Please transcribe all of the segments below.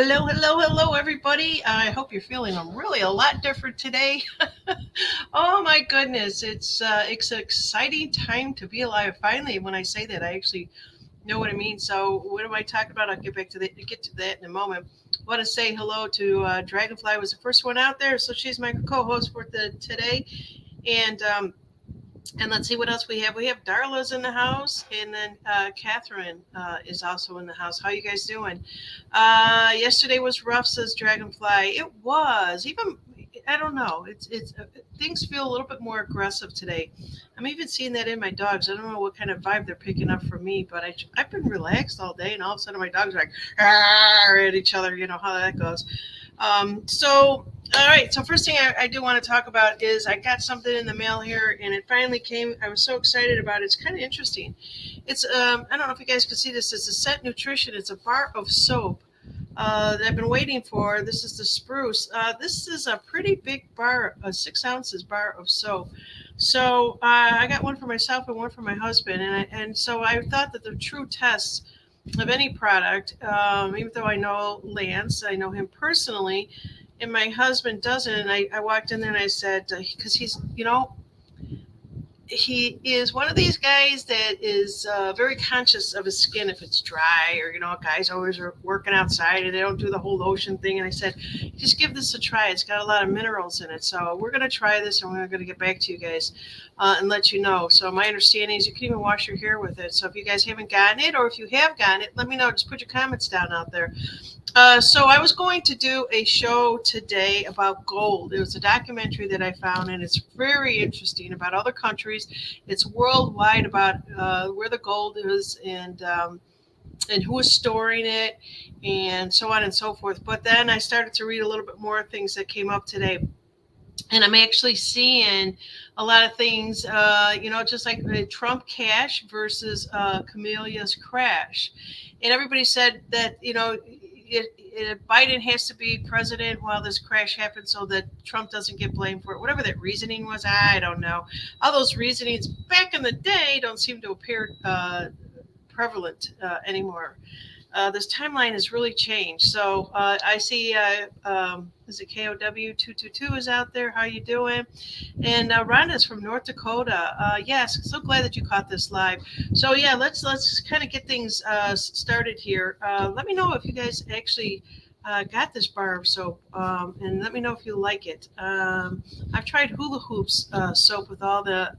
Hello, everybody. I hope you're feeling really a lot different today. Oh my goodness, it's an exciting time to be alive. Finally, when I say that, I actually know what I mean. So, what am I talking about? I'll get to that in a moment. I want to say hello to Dragonfly was the first one out there, so she's my co-host for today, and let's see what else we have. We have Darla's in the house, and then Catherine is also in the house. How you guys doing? Yesterday was rough, says Dragonfly. It was. Even I don't know. It's things feel a little bit more aggressive today. I'm even seeing that in my dogs. I don't know what kind of vibe they're picking up from me, but I've been relaxed all day, and all of a sudden my dogs are like at each other. You know how that goes. All right. So first thing I do want to talk about is I got something in the mail here, and it finally came. I was so excited about it. It's kind of interesting. It's I don't know if you guys can see this. It's a Set Nutrition. It's a bar of soap that I've been waiting for. This is the Spruce. This is a pretty big bar, a 6 ounces bar of soap. So I got one for myself and one for my husband, and so I thought that the true test of any product, even though I know Lance, I know him personally, and my husband doesn't. And I walked in there and I said, because he is one of these guys that is very conscious of his skin if it's dry, or guys always are working outside and they don't do the whole lotion thing. And I said, just give this a try. It's got a lot of minerals in it, so we're going to try this and we're going to get back to you guys and let you know. So my understanding is you can even wash your hair with it. So if you guys haven't gotten it, or if you have gotten it, let me know. Just put your comments down out there. So I was going to do a show today about gold. It was a documentary that I found, and it's very interesting about other countries. It's worldwide about where the gold is, and who is storing it, and so on and so forth. But then I started to read a little bit more things that came up today. And I'm actually seeing a lot of things, just like the Trump cash versus Camelia's crash. And everybody said that, Biden has to be president while this crash happens so that Trump doesn't get blamed for it. Whatever that reasoning was, I don't know. All those reasonings back in the day don't seem to appear prevalent anymore. This timeline has really changed. So I see, is it KOW 222 is out there? How you doing? And Rhonda's from North Dakota. Yes, so glad that you caught this live. So yeah, let's kind of get things started here. Let me know if you guys actually got this bar of soap, and let me know if you like it. I've tried Hula Hoops soap with all the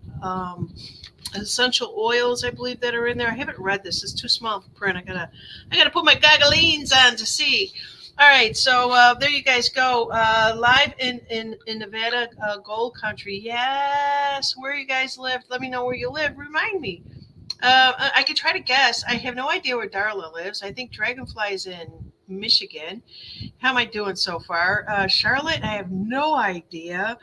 essential oils, I believe, that are in there. I haven't read this; it's too small for print. I gotta put my goggles on to see. All right, so there you guys go. Live in Nevada, Gold Country. Yes, where you guys live? Let me know where you live. Remind me. I could try to guess. I have no idea where Darla lives. I think Dragonfly is in Michigan. How am I doing so far? Charlotte, I have no idea.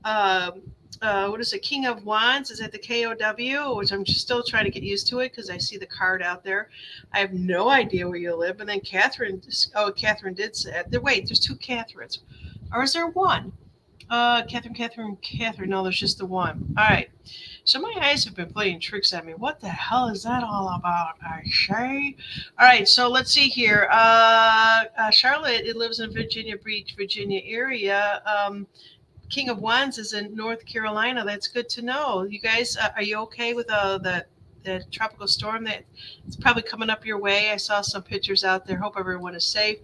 Um, what is it? King of Wands is at the KOW, which I'm just still trying to get used to it because I see the card out there. I have no idea where you live. And then Catherine, oh, Catherine did say, wait, there's two Catherines. Or is there one? Catherine. No, there's just the one. All right. So my eyes have been playing tricks on me. What the hell is that all about? I say. All right. So let's see here. Charlotte, it lives in Virginia Beach, Virginia area. King of Wands is in North Carolina. That's good to know. You guys, are you okay with the tropical storm that it's probably coming up your way? I saw some pictures out there. Hope everyone is safe.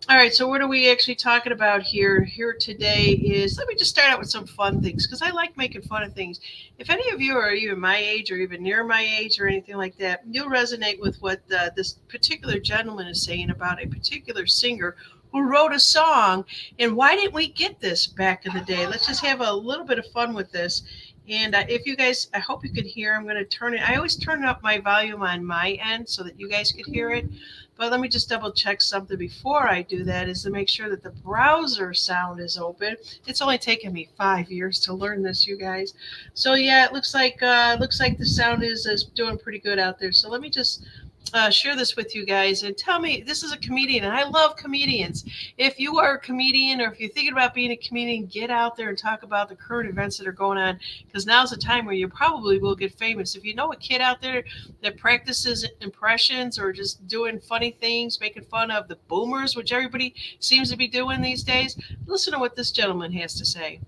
All right, so what are we actually talking about here? Here today is, let me just start out with some fun things because I like making fun of things. If any of you are even my age or even near my age or anything like that, you'll resonate with what this particular gentleman is saying about a particular singer who wrote a song. And why didn't we get this back in the day? Let's just have a little bit of fun with this. And if you guys, I hope you can hear. I'm going to turn it. I always turn up my volume on my end so that you guys could hear it. But let me just double check something before I do that, is to make sure that the browser sound is open. It's only taken me 5 years to learn this, you guys. So yeah, it looks like the sound is doing pretty good out there. So let me just share this with you guys and tell me, this is a comedian and I love comedians. If you are a comedian or if you're thinking about being a comedian, get out there and talk about the current events that are going on, because now's the time where you probably will get famous. If you know a kid out there that practices impressions or just doing funny things, making fun of the boomers, which everybody seems to be doing these days, listen to what this gentleman has to say.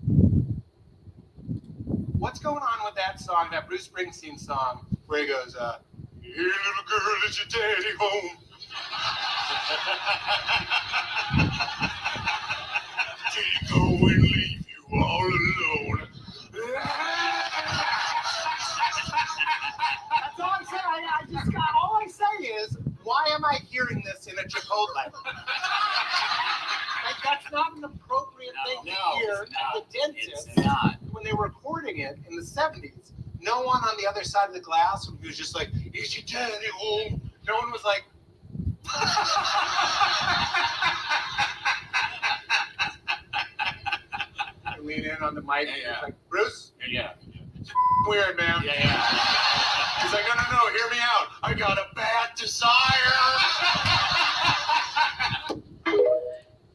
What's going on with that song, that Bruce Springsteen song, where he goes, "Hey, little girl, is your daddy home?" Did he go and leave you all alone? That's all I'm saying. I just got, all I say is, why am I hearing this in a Chipotle? Like, that's not an appropriate thing to hear at the dentist when they were recording it in the 70s. No one on the other side of the glass was just like, "Is your daddy home?" No one was like, I lean in on the mic and like, "Bruce? Yeah. It's weird, man." Yeah. He's like, no, hear me out. I got a bad desire.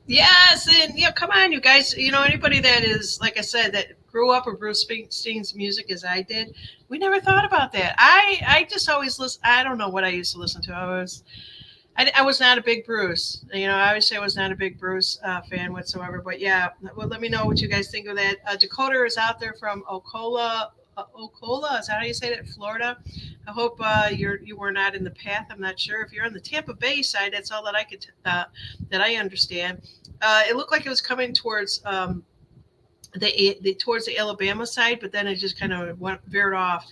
Yes, and come on, you guys. Anybody that is, like I said, that grew up with Bruce Springsteen's music as I did, we never thought about that. I just always listen. I don't know what I used to listen to. I was not a big Bruce. Obviously I was not a big Bruce fan whatsoever. But yeah, well, let me know what you guys think of that. Dakota is out there from Ocala. Ocala, is that how you say that? Florida. I hope you were not in the path. I'm not sure if you're on the Tampa Bay side. That's all that I could that I understand. It looked like it was coming towards towards the Alabama side, but then it just kind of veered off,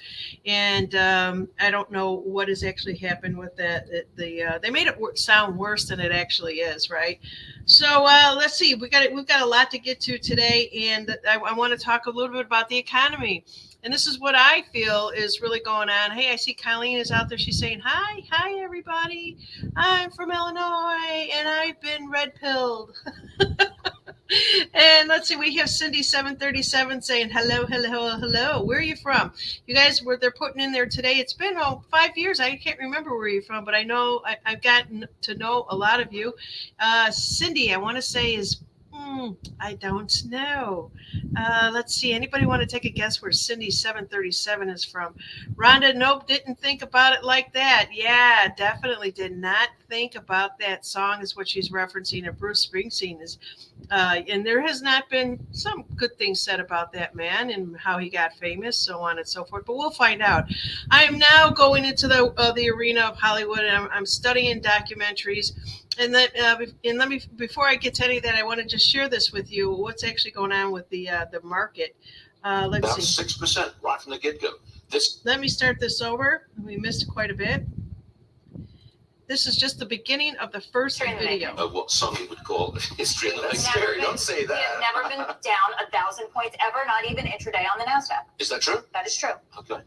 and I don't know what has actually happened with that. They made it sound worse than it actually is, right? So let's see. We've got a lot to get to today, and I want to talk a little bit about the economy. And this is what I feel is really going on. Hey, I see Colleen is out there. She's saying, hi, everybody. I'm from Illinois, and I've been red pilled. And let's see, we have Cindy 737 saying hello. Where are you from? You guys, where they're putting in there today. It's been 5 years. I can't remember where you're from, but I know I've gotten to know a lot of you. Cindy, I want to say is I don't know. Let's see. Anybody want to take a guess where Cindy 737 is from? Rhonda, nope, didn't think about it like that. Yeah, definitely did not think about that song is what she's referencing. And Bruce Springsteen is, and there has not been some good things said about that man and how he got famous, so on and so forth. But we'll find out. I am now going into the arena of Hollywood, and I'm studying documentaries. And let me, before I get to any of that, I want to just share this with you. What's actually going on with the market? Let's see. 6% right from the get-go. Let me start this over. We missed quite a bit. This is just the beginning of the first video. What some would call history in the making. Scary. Don't say that. We have never been down 1,000 points ever, not even intraday on the NASDAQ. Is that true? That is true. Okay.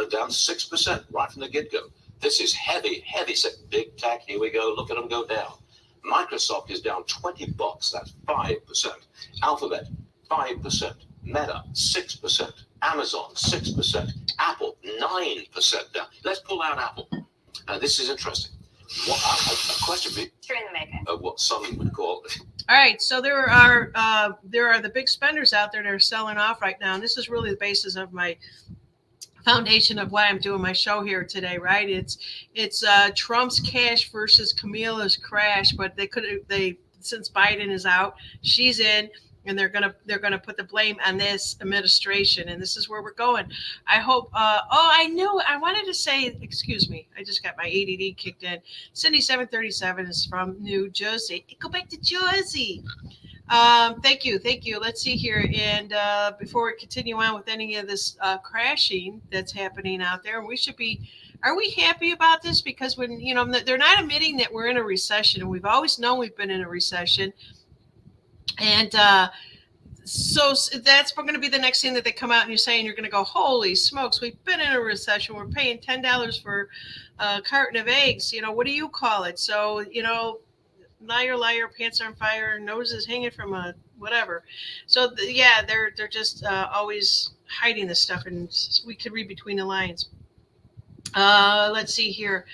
Down 6% right from the get-go. This is heavy set. Big tech. Here we go. Look at them go down. Microsoft is down $20. That's 5%. Alphabet, 5%. Meta, 6%. Amazon, 6%. Apple, 9% down. Let's pull out Apple. This is interesting. A question for you. History in the making. What some would call. All right, so there are the big spenders out there that are selling off right now, and this is really the basis of my foundation of why I'm doing my show here today, right? It's Trump's cash versus Kamala's crash, but they since Biden is out, she's in, and they're gonna put the blame on this administration, and this is where we're going. I hope. I wanted to say, excuse me, I just got my ADD kicked in. Cindy 737 is from New Jersey. Go back to Jersey. Thank you. Let's see here. And before we continue on with any of this crashing that's happening out there, are we happy about this? Because when, they're not admitting that we're in a recession, and we've always known we've been in a recession. And so that's going to be the next thing that they come out and you're saying, you're going to go, holy smokes, we've been in a recession. We're paying $10 for a carton of eggs. What do you call it? So, liar, pants on fire, nose is hanging from a whatever. So they're just always hiding this stuff, and we could read between the lines. Let's see here.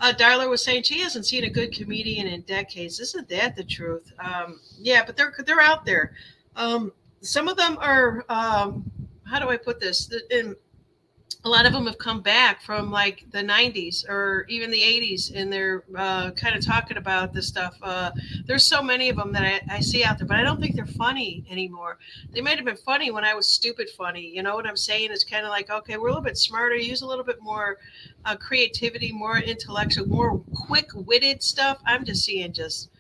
Darla was saying she hasn't seen a good comedian in decades. Isn't that the truth? Yeah, but they're out there. Some of them are. How do I put this? In a lot of them have come back from like the 90s or even the 80s, and they're kind of talking about this stuff. There's so many of them that I see out there, but I don't think they're funny anymore. They might have been funny when I was stupid funny. You know what I'm saying? It's kind of like, okay, we're a little bit smarter, use a little bit more creativity, more intellectual, more quick-witted stuff. I'm just seeing just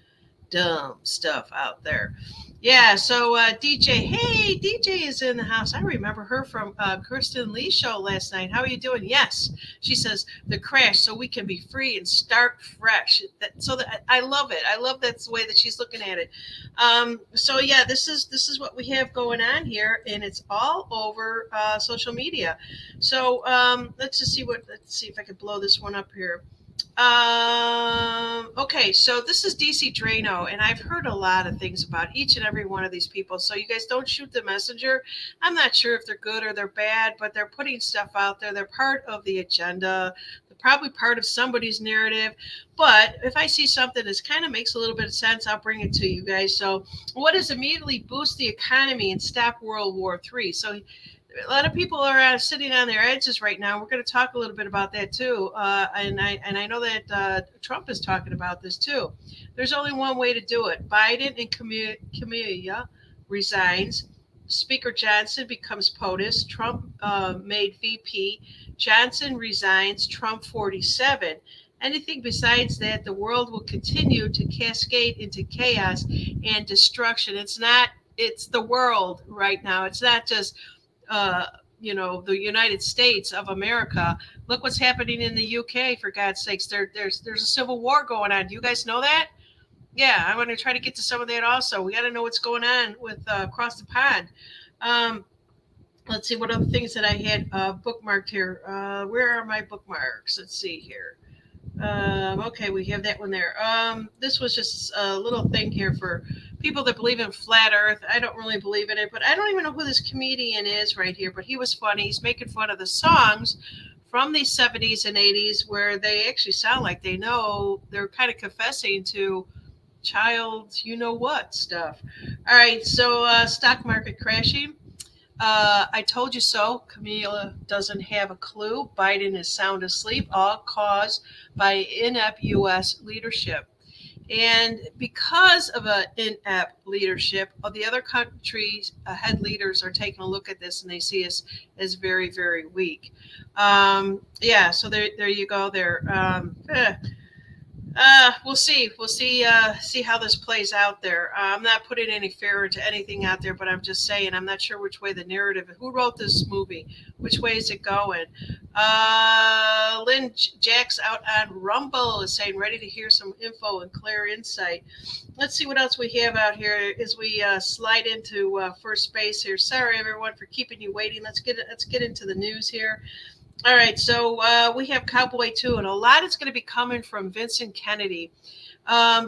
dumb stuff out there. Yeah, so DJ, hey, DJ is in the house. I remember her from Kirsten Lee's show last night. How are you doing? Yes, she says the crash, so we can be free and start fresh. I love it. I love that's the way that she's looking at it. So yeah, this is what we have going on here, and it's all over social media. So let's see if I can blow this one up here. Okay, so this is DC Drano, and I've heard a lot of things about each and every one of these people. So you guys don't shoot the messenger. I'm not sure if they're good or they're bad, but they're putting stuff out there. They're part of the agenda. They're probably part of somebody's narrative. But if I see something that kind of makes a little bit of sense, I'll bring it to you guys. So, what does immediately boost the economy and stop World War III? So a lot of people are sitting on their edges right now. We're going to talk a little bit about that too, and I know that Trump is talking about this too. There's only one way to do it. Biden and Kamala resigns. Speaker Johnson becomes POTUS. Trump made VP. Johnson resigns. Trump 47. Anything besides that, the world will continue to cascade into chaos and destruction. It's not. It's the world right now. It's not just uh, the United States of America. Look what's happening in the UK, for God's sakes. There's a civil war going on. Do you guys know that? Yeah, I want to try to get to some of that also. We got to know what's going on with across the pond. Um, let's see what other things that I had bookmarked here. Where are my bookmarks? Let's see here. Okay, we have that one there. This was just a little thing here for people that believe in flat Earth. I don't really believe in it, but I don't even know who this comedian is right here. But he was funny. He's making fun of the songs from the 70s and 80s where they actually sound like they're kind of confessing to child, you know what stuff. All right, so stock market crashing. I told you so. Kamala doesn't have a clue. Biden is sound asleep, all caused by inept U.S. leadership. And because of an inept leadership, the other countries' head leaders are taking a look at this and they see us as very, very weak. Yeah, so there you go. We'll see. We'll see how this plays out there. I'm not putting any fear into anything out there, but I'm just saying I'm not sure which way the narrative. Who wrote this movie? Which way is it going? Lynn Jack's out on Rumble is saying ready to hear some info and clear insight. Let's see what else we have out here as we slide into first base here. Sorry everyone for keeping you waiting. Let's get into the news here. All right, so we have Cowboy 2, and a lot is going to be coming from Vincent Kennedy.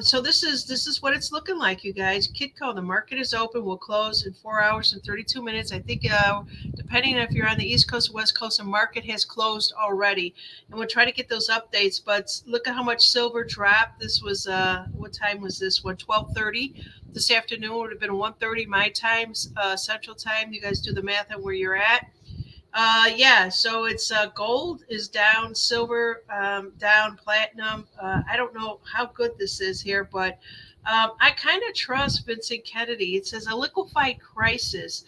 So this is what it's looking like, you guys. Kitco, the market is open. We'll close in 4 hours and 32 minutes. I think depending if you're on the East Coast or West Coast, the market has closed already. And we'll try to get those updates. But look at how much silver dropped. This was, what time was this one? 12:30 this afternoon. It would have been 1:30 my time, Central Time. You guys do the math on where you're at. Yeah, so it's gold is down, silver down, platinum. I don't know how good this is here, but I kind of trust Vincent Kennedy. It says a liquefied crisis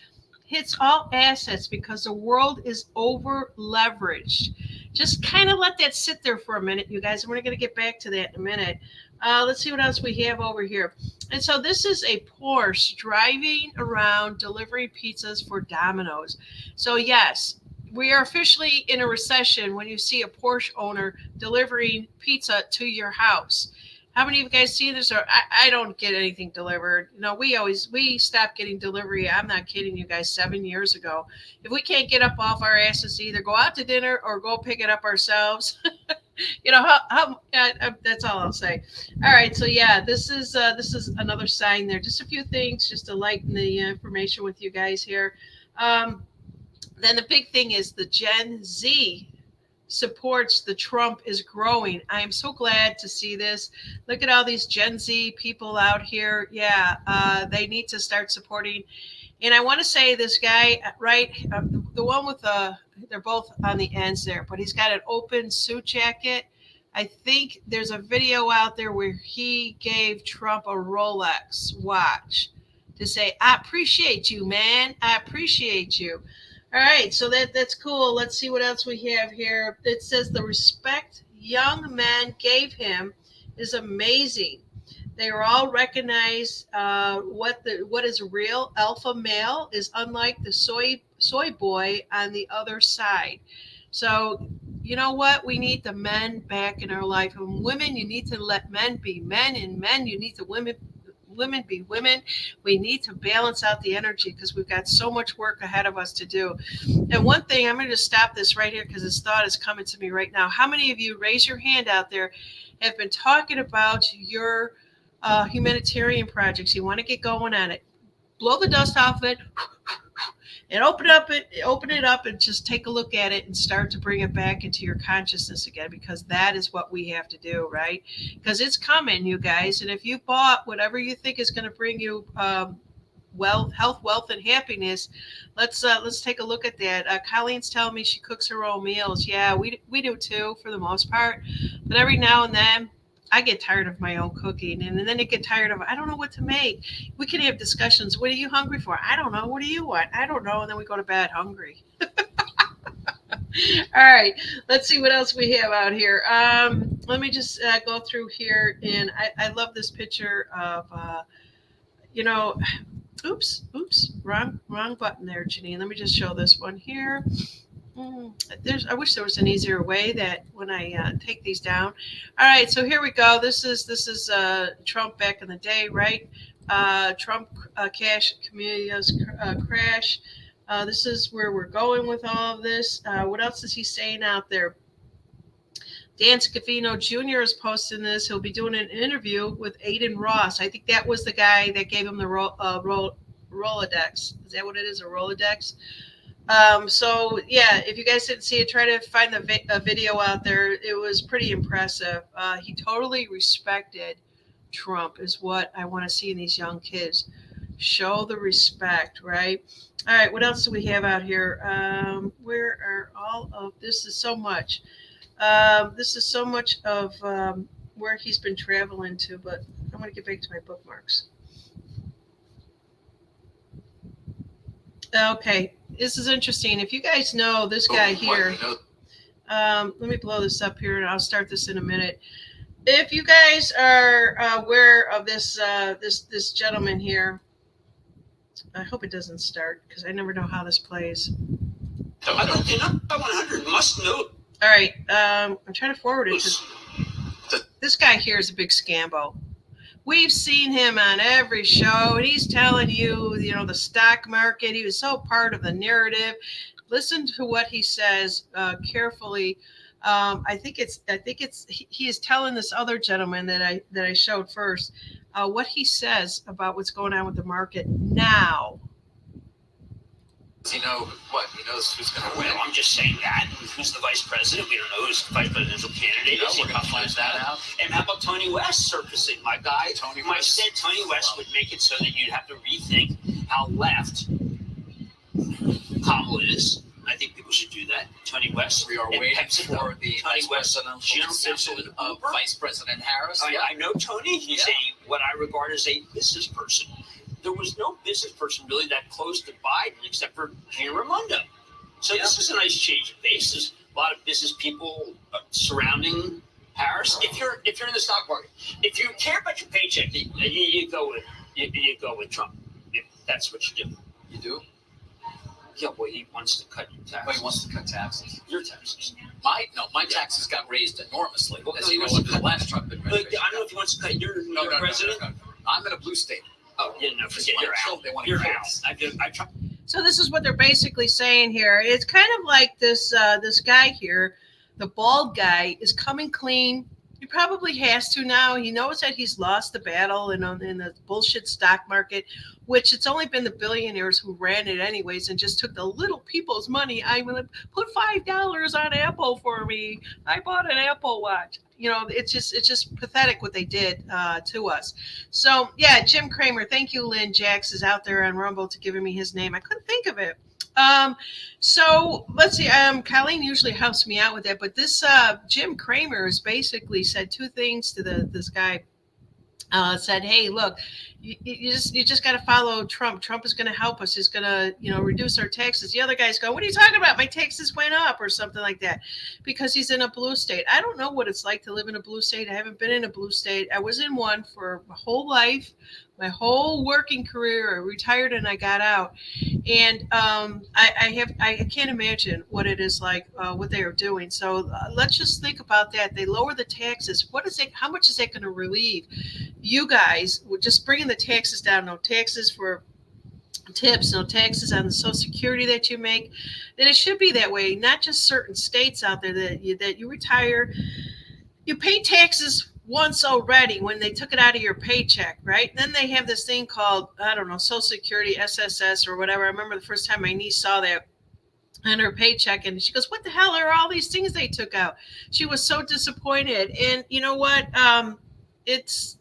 hits all assets because the world is over leveraged. Just kind of let that sit there for a minute, you guys. And we're going to get back to that in a minute. Let's see what else we have over here. And so this is a Porsche driving around delivering pizzas for Domino's. So yes, we are officially in a recession when you see a Porsche owner delivering pizza to your house. How many of you guys see this? Or I don't get anything delivered. You know, we stopped getting delivery. I'm not kidding you guys, 7 years ago. If we can't get up off our asses to either go out to dinner or go pick it up ourselves, you know that's all I'll say. All right, so yeah, this is another sign there. Just a few things just to lighten the information with you guys here. Then the big thing is the Gen Z supports the Trump is growing. I am so glad to see this. Look at all these Gen Z people out here. Yeah, they need to start supporting. And I want to say this guy, right, the one with they're both on the ends there, but he's got an open suit jacket. I think there's a video out there where he gave Trump a Rolex watch to say, I appreciate you, man. I appreciate you. All right, so that's cool. Let's see what else we have here. It says the respect young men gave him is amazing. They are all recognized what is real alpha male is unlike the soy boy on the other side. So you know what? We need the men back in our life, and women, you need to let men be men, and men, you need to women be women. We need to balance out the energy because we've got so much work ahead of us to do. And one thing, I'm going to just stop this right here because this thought is coming to me right now. How many of you, raise your hand out there, have been talking about your humanitarian projects? You want to get going on it. Blow the dust off of it and open it up and just take a look at it and start to bring it back into your consciousness again, because that is what we have to do, right? Because it's coming, you guys. And if you bought whatever you think is going to bring you health, wealth, and happiness, let's take a look at that. Colleen's telling me she cooks her own meals. Yeah, we do too for the most part, but every now and then I get tired of my own cooking, and then I get tired of, I don't know what to make. We can have discussions. What are you hungry for? I don't know. What do you want? I don't know. And then we go to bed hungry. All right. Let's see what else we have out here. Let me just go through here. And I love this picture of, oops, wrong button there, Janine. Let me just show this one here. I wish there was an easier way that when I take these down. All right, so here we go. This is Trump back in the day, right? Trump cash communities crash. This is where we're going with all of this. What else is he saying out there? Dan Scavino Jr. is posting this. He'll be doing an interview with Aiden Ross. I think that was the guy that gave him the Rolodex. Is that what it is, a Rolodex? So yeah, if you guys didn't see it, try to find the video out there. It was pretty impressive. He totally respected Trump is what I want to see in these young kids. Show the respect, right? All right, what else do we have out here? Where are all of this? Is so much. This is so much of where he's been traveling to, but I'm going to get back to my bookmarks. Okay, this is interesting. If you guys know this guy here, let me blow this up here, and I'll start this in a minute. If you guys are aware of this gentleman here, I hope it doesn't start because I never know how this plays. I don't think I'm 100 must know. All right, I'm trying to forward it. This guy here is a big scambo. We've seen him on every show, and he's telling you, the stock market. He was so part of the narrative. Listen to what he says carefully. I think he is telling this other gentleman that I showed first what he says about what's going on with the market now. Does he know what? He knows who's going to win. I'm just saying that. Who's the vice president? We don't know who's the vice presidential candidate. We're going to find that out. And how about Tony West surfacing? My guy, Tony Mike West. said Tony West would make it so that you'd have to rethink how left Kamala is. I think people should do that. Tony West. We are waiting for the Tony vice West presidential assistant of Vice President Harris. I know Tony. He's what I regard as a business person. There was no business person really that close to Biden except for Gina Raimondo. So this is a nice change of pace. There's a lot of business people surrounding Harris. If you're in the stock market, if you care about your paycheck, you go with Trump. If that's what you do. You do? Yeah, well, he wants to cut your taxes. Well, he wants to cut taxes. Your taxes. My taxes got raised enormously. Well, As you know, under the last Trump administration. I don't know if he wants to cut your president. No. I'm in a blue state. Oh, yeah, no, forget you're out. They want You're to out. I try. So this is what they're basically saying here. It's kind of like this guy here, the bald guy, is coming clean He probably has to now. He knows that he's lost the battle in the bullshit stock market, which it's only been the billionaires who ran it anyways and just took the little people's money. I'm going to put $5 on Apple for me. I bought an Apple Watch. It's just pathetic what they did to us. So yeah, Jim Cramer. Thank you, Lynn Jax is out there on Rumble to giving me his name. I couldn't think of it. So let's see. Colleen usually helps me out with that, but this Jim Cramer has basically said two things to this guy. Said, "Hey, look, you just got to follow Trump. Trump is going to help us. He's going to reduce our taxes." The other guy's going, "What are you talking about? My taxes went up," or something like that, because he's in a blue state. I don't know what it's like to live in a blue state. I haven't been in a blue state. I was in one for my whole life, my whole working career. I retired and I got out, and I can't imagine what it is like, what they are doing. So let's just think about that. They lower the taxes. What is it? How much is that going to relieve you guys? Just bringing the taxes down. No taxes for tips, no taxes on the Social Security that you make. Then it should be that way. Not just certain states out there that you retire, you pay taxes once already when they took it out of your paycheck, right? Then they have this thing called, I don't know, Social Security, SSS or whatever. I remember the first time my niece saw that on her paycheck, and she goes, "What the hell are all these things they took out?" She was so disappointed. And you know what? It's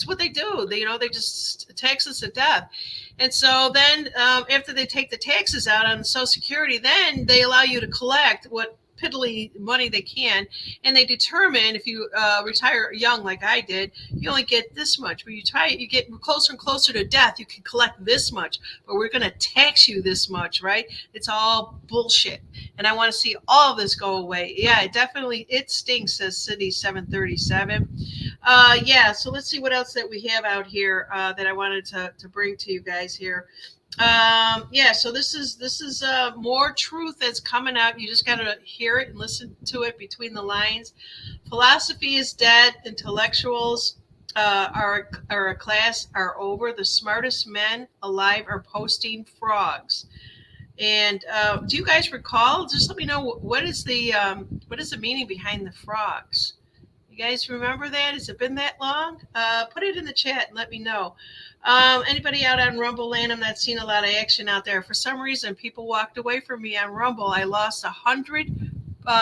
what they do. They just tax us to death. And so then after they take the taxes out on Social Security, then they allow you to collect what piddly money they can, and they determine if you retire young like I did, you only get this much. But you get closer and closer to death, you can collect this much, but we're going to tax you this much, right? It's all bullshit, and I want to see all of this go away. Yeah, it stinks, says City 737. Yeah, so let's see what else that we have out here that I wanted to bring to you guys here. Yeah, so this is more truth that's coming out. You just got to hear it and listen to it between the lines. Philosophy is dead. Intellectuals are a class are over. The smartest men alive are posting frogs. And do you guys recall? Just let me know what is the meaning behind the frogs. You guys remember that? Has it been that long? Put it in the chat and let me know. Anybody out on Rumble land? I'm not seeing a lot of action out there. For some reason, people walked away from me on Rumble. I lost 100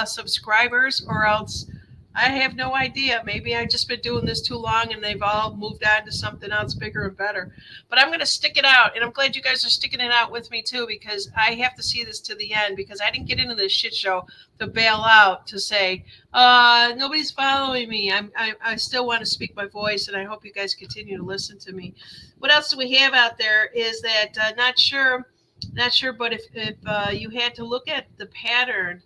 subscribers, or else I have no idea. Maybe I've just been doing this too long and they've all moved on to something else bigger and better. But I'm going to stick it out. And I'm glad you guys are sticking it out with me too, because I have to see this to the end, because I didn't get into this shit show to bail out, to say, nobody's following me. I still want to speak my voice, and I hope you guys continue to listen to me. What else do we have out there is that not sure, but if you had to look at the pattern,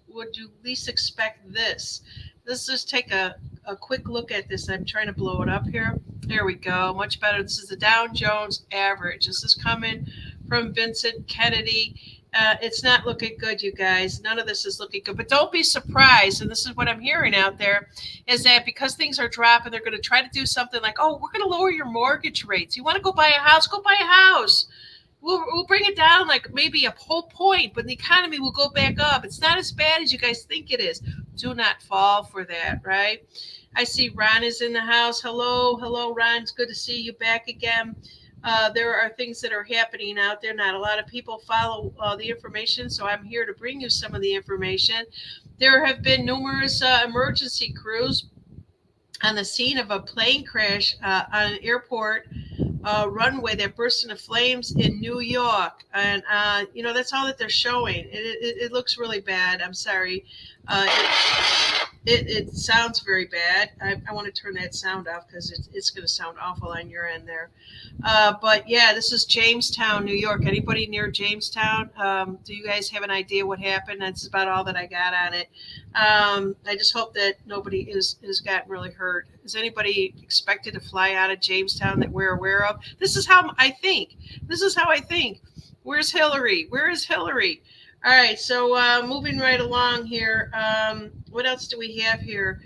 would you least expect this? Let's just take a quick look at this. I'm trying to blow it up here. There we go. Much better. This is the Dow Jones average. This is coming from Vincent Kennedy. It's not looking good, you guys. None of this is looking good. But don't be surprised, and this is what I'm hearing out there, is that because things are dropping, they're going to try to do something like, oh, we're going to lower your mortgage rates. You want to go buy a house? Go buy a house. We'll bring it down like maybe a whole point, but the economy will go back up. It's not as bad as you guys think it is. Do not fall for that, right? I see Ron is in the house. Hello, Ron. It's good to see you back again. There are things that are happening out there. Not a lot of people follow the information, so I'm here to bring you some of the information. There have been numerous emergency crews on the scene of a plane crash on an airport runway that burst into flames in New York. And, that's all that they're showing. It looks really bad. I'm sorry. It sounds very bad. I want to turn that sound off because it's going to sound awful on your end there. But yeah, this is Jamestown, New York. Anybody near Jamestown? Do you guys have an idea what happened? That's about all that I got on it. I just hope that nobody is gotten really hurt. Is anybody expected to fly out of Jamestown that we're aware of? This is how I think. Where's Hillary? Where is Hillary? All right, so moving right along here. What else do we have here?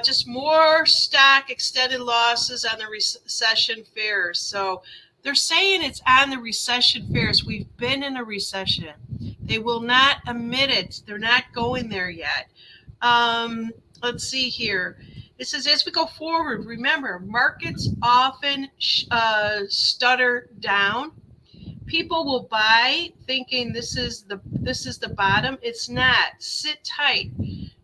Just more stock extended losses on the recession fears. So they're saying it's on the recession fears. We've been in a recession. They will not admit it. They're not going there yet. Let's see here. It says, as we go forward, remember, markets often stutter down. People will buy thinking this is the bottom. It's not. Sit tight.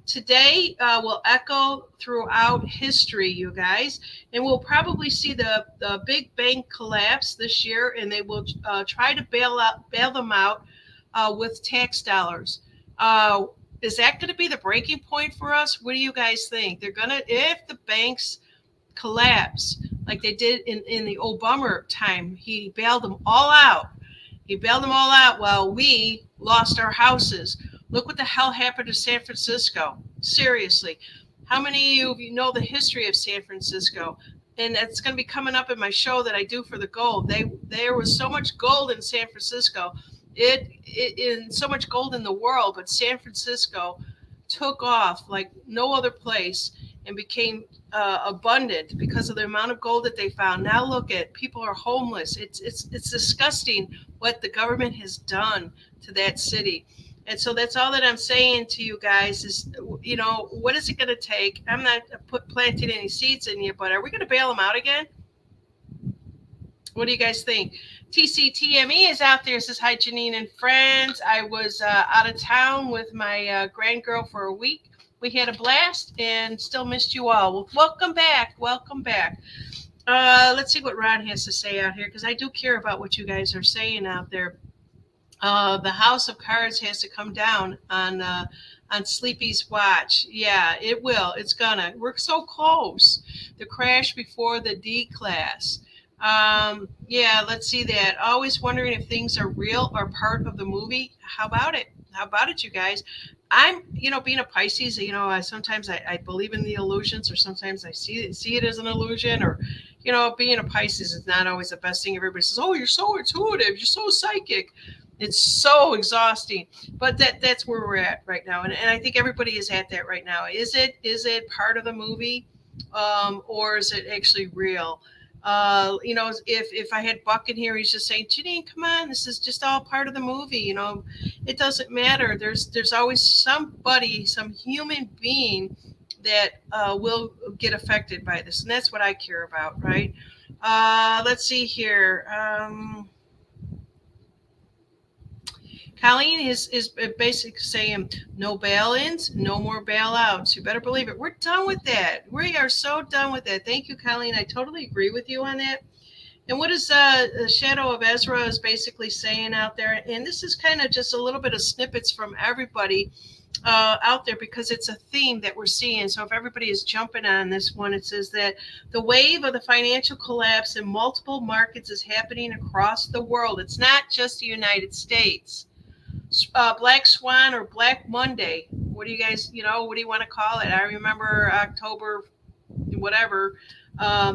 Today will echo throughout history, you guys, and we'll probably see the big bank collapse this year, and they will try to bail them out with tax dollars. Uh, is that going to be the breaking point for us? What do you guys think? They're gonna, if the banks collapse like they did in the Obama time, he bailed them all out. He bailed them all out while we lost our houses. Look what the hell happened to San Francisco. Seriously. How many of you know the history of San Francisco? And it's going to be coming up in my show that I do for the gold. There was so much gold in San Francisco. In so much gold in the world, but San Francisco took off like no other place and became abundant because of the amount of gold that they found. Now look at people are homeless. It's disgusting what the government has done to that city. And so that's all that I'm saying to you guys is, what is it going to take? I'm not planting any seeds in you, but are we going to bail them out again? What do you guys think? TCTME is out there. Says, hi, Janine and friends. I was out of town with my grandgirl for a week. We had a blast and still missed you all. Well, welcome back. Welcome back. Let's see what Ron has to say out here, because I do care about what you guys are saying out there. The House of Cards has to come down on Sleepy's watch. Yeah, it will. It's gonna. We're so close. The crash before the D class. Yeah, let's see that. Always wondering if things are real or part of the movie. How about it? How about it, you guys? I'm, being a Pisces, sometimes I believe in the illusions, or sometimes I see it as an illusion, or, being a Pisces is not always the best thing. Everybody says, oh, you're so intuitive, you're so psychic. It's so exhausting, but that's where we're at right now, and I think everybody is at that right now. Is it part of the movie, or is it actually real? If I had Buck in here, he's just saying, Janine, come on, this is just all part of the movie. It doesn't matter. There's always somebody, some human being that will get affected by this, and that's what I care about, right? Let's see here. Colleen is basically saying no bail-ins, no more bailouts. You better believe it. We're done with that. We are so done with that. Thank you, Colleen. I totally agree with you on that. And what is Shadow of Ezra is basically saying out there, and this is kind of just a little bit of snippets from everybody out there, because it's a theme that we're seeing. So if everybody is jumping on this one, it says that the wave of the financial collapse in multiple markets is happening across the world. It's not just the United States. Black Swan or Black Monday. What do you guys, what do you want to call it? I remember October, whatever.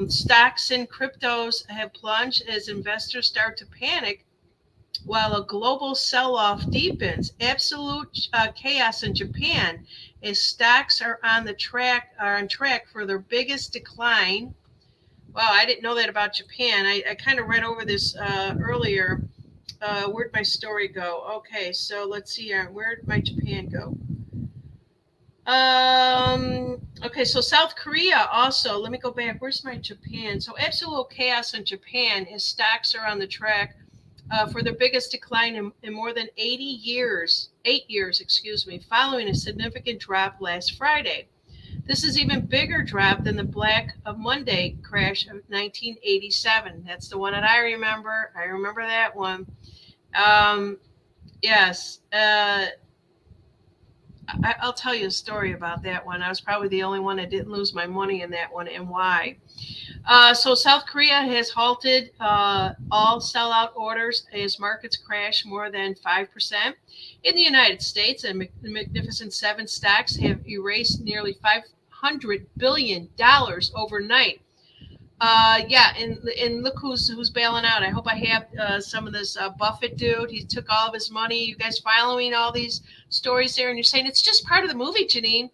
Stocks and cryptos have plunged as investors start to panic while a global sell-off deepens. Absolute chaos in Japan as stocks are on track for their biggest decline. Wow, I didn't know that about Japan. I kind of read over this earlier. Where'd my story go? Okay, so let's see here. Where'd my Japan go? Okay, so South Korea also. Let me go back. Where's my Japan? So absolute chaos in Japan as stocks are on the track for their biggest decline in more than 8 years, following a significant drop last Friday. This is even bigger drop than the Black Monday crash of 1987. That's the one that I remember. I remember that one. Yes. I'll tell you a story about that one. I was probably the only one that didn't lose my money in that one, and why. So South Korea has halted all sellout orders as markets crash more than 5%. In the United States, the Magnificent Seven stocks have erased nearly $500 billion overnight. And look who's bailing out. I hope I have some of this Buffett dude. He took all of his money. You guys following all these stories there, and you're saying it's just part of the movie, Janine.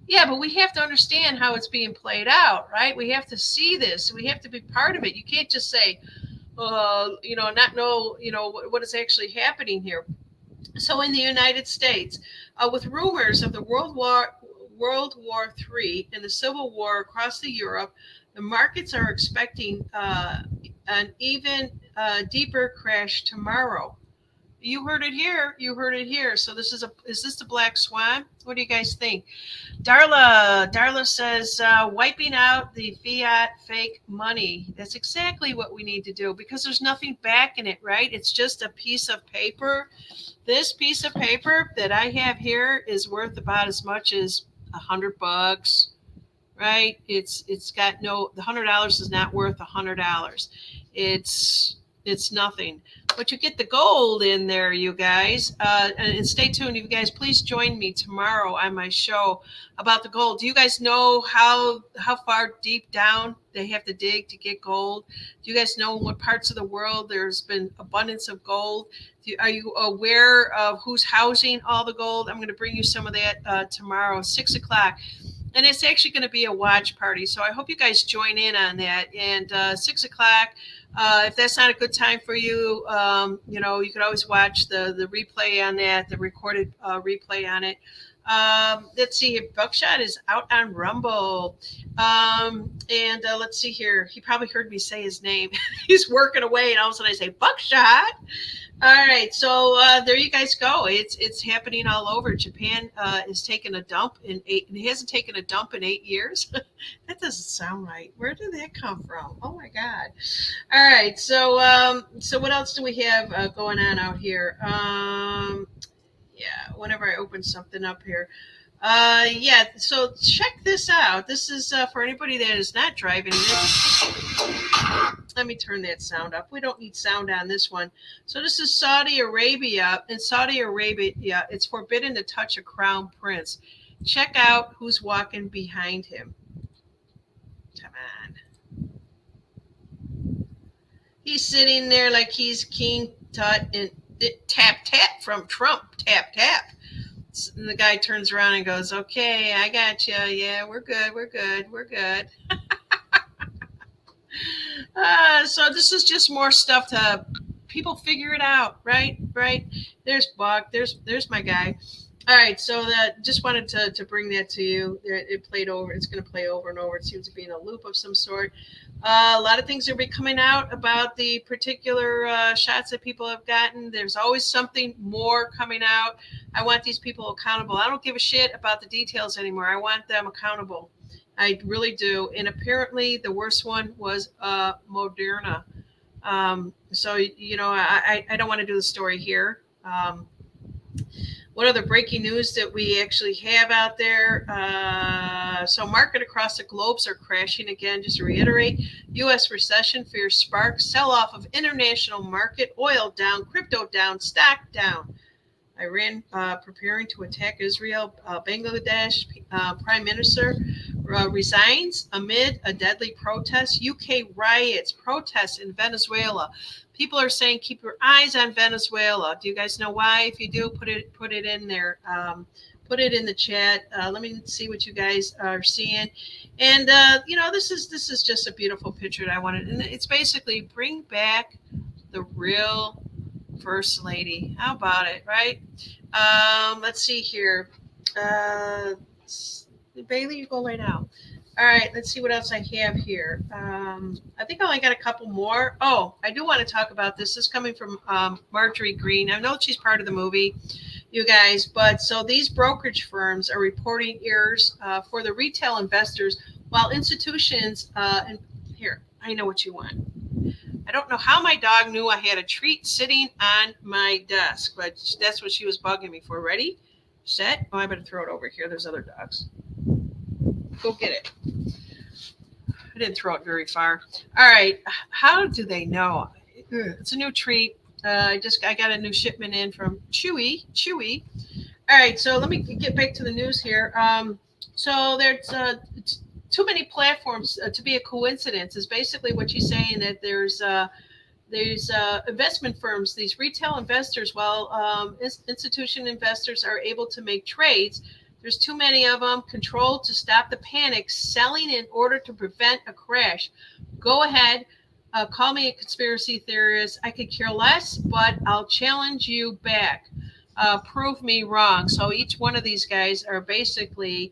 Yeah, but we have to understand how it's being played out, right? We have to see this. We have to be part of it. You can't just say, not know, what is actually happening here. So in the United States, with rumors of the World World War III and the Civil War across the Europe, the markets are expecting an even deeper crash tomorrow. You heard it here. You heard it here. So is this the black swan? What do you guys think? Darla says wiping out the fiat fake money. That's exactly what we need to do because there's nothing backing it, right? It's just a piece of paper. This piece of paper that I have here is worth about as much as $100, right? It's got no. The $100 is not worth $100. It's nothing. But you get the gold in there, you guys. And stay tuned, you guys. Please join me tomorrow on my show about the gold. Do you guys know how far deep down they have to dig to get gold? Do you guys know in what parts of the world there's been abundance of gold? Are you aware of who's housing all the gold? I'm going to bring you some of that tomorrow, 6 o'clock. And it's actually going to be a watch party. So I hope you guys join in on that. And 6 o'clock, if that's not a good time for you, you could always watch the replay on that, the recorded replay on it. Let's see here. Buckshot is out on Rumble. And let's see here. He probably heard me say his name. He's working away, and all of a sudden I say, Buckshot. All right, so there you guys go. It's happening all over. Japan is taking a dump and it hasn't taken a dump in 8 years. That doesn't sound right. Where did that come from? Oh my God! All right, so what else do we have going on out here? Whenever I open something up here. So check this out. This is for anybody that is not driving. Let me turn that sound up. We don't need sound on this one. So this is Saudi Arabia. In Saudi Arabia, it's forbidden to touch a crown prince. Check out who's walking behind him. Come on. He's sitting there like he's King Tut and tap, tap from Trump. Tap, tap. And the guy turns around and goes, okay, I got you. Yeah, we're good. So this is just more stuff to people figure it out, right? There's Buck. There's my guy. All right, so that just wanted to bring that to you. It played over. It's going to play over and over. It seems to be in a loop of some sort. A lot of things are coming out about the particular shots that people have gotten. There's always something more coming out. I want these people accountable. I don't give a shit about the details anymore. I want them accountable. I really do. And apparently the worst one was Moderna. So, I don't want to do the story here. What other breaking news that we actually have out there? So market across the globes are crashing again. Just to reiterate, U.S. recession fears sparks, sell-off of international market, oil down, crypto down, stock down. Iran preparing to attack Israel. Bangladesh Prime Minister resigns amid a deadly protest. UK riots, protests in Venezuela. People are saying keep your eyes on Venezuela. Do you guys know why? If you do, put it in there. Put it in the chat. Let me see what you guys are seeing. And this is just a beautiful picture that I wanted. And it's basically bring back the real First Lady. How about it, right? Let's see here. Bailey, you go lay down. All right, let's see what else I have here. I think I only got a couple more. Oh, I do want to talk about this. This is coming from Marjorie Green. I know she's part of the movie, you guys, but so these brokerage firms are reporting errors for the retail investors, while institutions, and here, I know what you want. I don't know how my dog knew I had a treat sitting on my desk, but that's what she was bugging me for. Ready, set. Oh, I better throw it over here. There's other dogs. Go get it. I didn't throw it very far. All right. How do they know? It's a new treat. I got a new shipment in from Chewy. All right. So let me get back to the news here. So there's too many platforms to be a coincidence is basically what she's saying, that there's investment firms, these retail investors, while institution investors are able to make trades, there's too many of them, controlled to stop the panic, selling in order to prevent a crash. Go ahead, call me a conspiracy theorist. I could care less, but I'll challenge you back. Prove me wrong. So each one of these guys are basically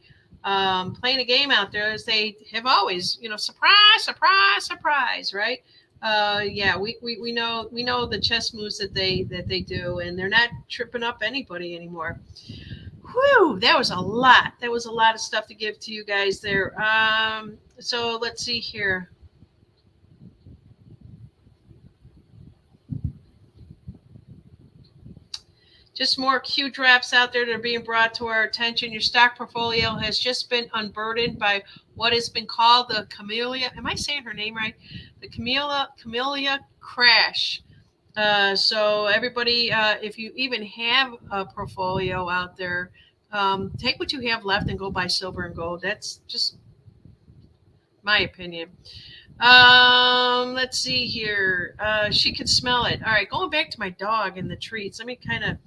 playing a game out there as they have always, surprise, surprise, surprise, right? Yeah, we know the chess moves that they do, and they're not tripping up anybody anymore. Whew, that was a lot. That was a lot of stuff to give to you guys there. So let's see here. Just more Q drops out there that are being brought to our attention. Your stock portfolio has just been unburdened by what has been called the Camellia. Am I saying her name right? The Camellia crash. So everybody, if you even have a portfolio out there, take what you have left and go buy silver and gold. That's just my opinion. Let's see here. She could smell it. All right, going back to my dog and the treats. Let me kind of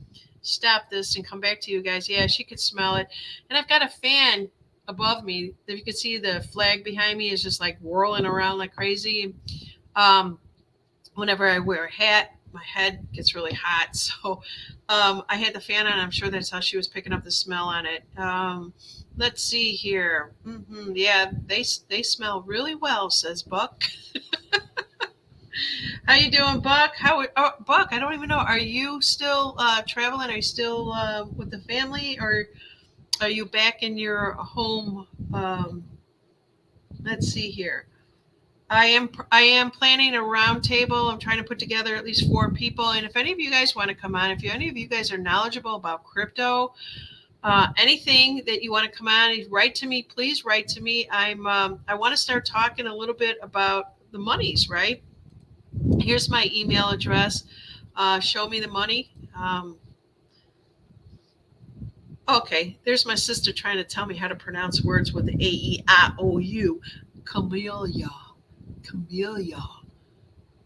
stop this and come back to you guys. Yeah, she could smell it. And I've got a fan above me. If you can see, the flag behind me is just like whirling around like crazy. Whenever I wear a hat, my head gets really hot. So I had the fan on. I'm sure that's how she was picking up the smell on it. Let's see here. Yeah, they smell really well, says Buck. How you doing, Buck? Buck, I don't even know. Are you still traveling? Are you still with the family, or are you back in your home? Let's see here. I am planning a round table. I'm trying to put together at least 4 people. And if any of you guys want to come on, if any of you guys are knowledgeable about crypto, anything that you want to come on, write to me. Please write to me. I want to start talking a little bit about the monies, right? Here's my email address. Show me the money. Okay, there's my sister trying to tell me how to pronounce words with the A-E-I-O-U. Camellia.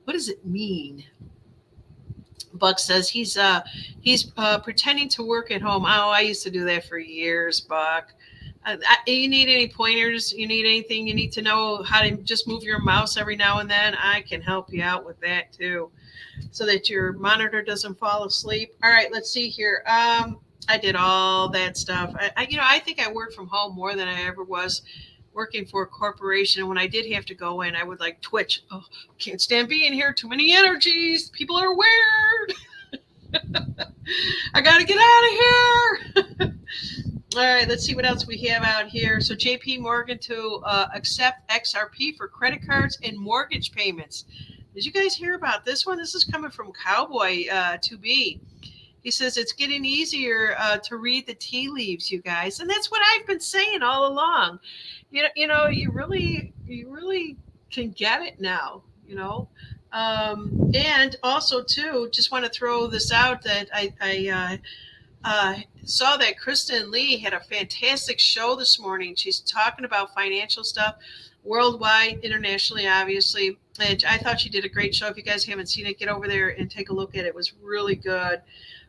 What does it mean? Buck says he's pretending to work at home. Oh, I used to do that for years, Buck. You need any pointers? You need anything? You need to know how to just move your mouse every now and then? I can help you out with that too, so that your monitor doesn't fall asleep. All right, let's see here. I did all that stuff. I think I worked from home more than I ever was working for a corporation. And when I did have to go in, I would like twitch. Oh, can't stand being here. Too many energies. People are weird. I got to get out of here. All right, let's see what else we have out here. So JP Morgan to accept XRP for credit cards and mortgage payments. Did you guys hear about this one? This is coming from Cowboy 2B. He says it's getting easier to read the tea leaves, you guys. And that's what I've been saying all along. You really can get it now, and also too, just want to throw this out that I saw that Kristen Lee had a fantastic show this morning. She's talking about financial stuff worldwide, internationally, obviously. And I thought she did a great show. If you guys haven't seen it, get over there and take a look at it. It was really good.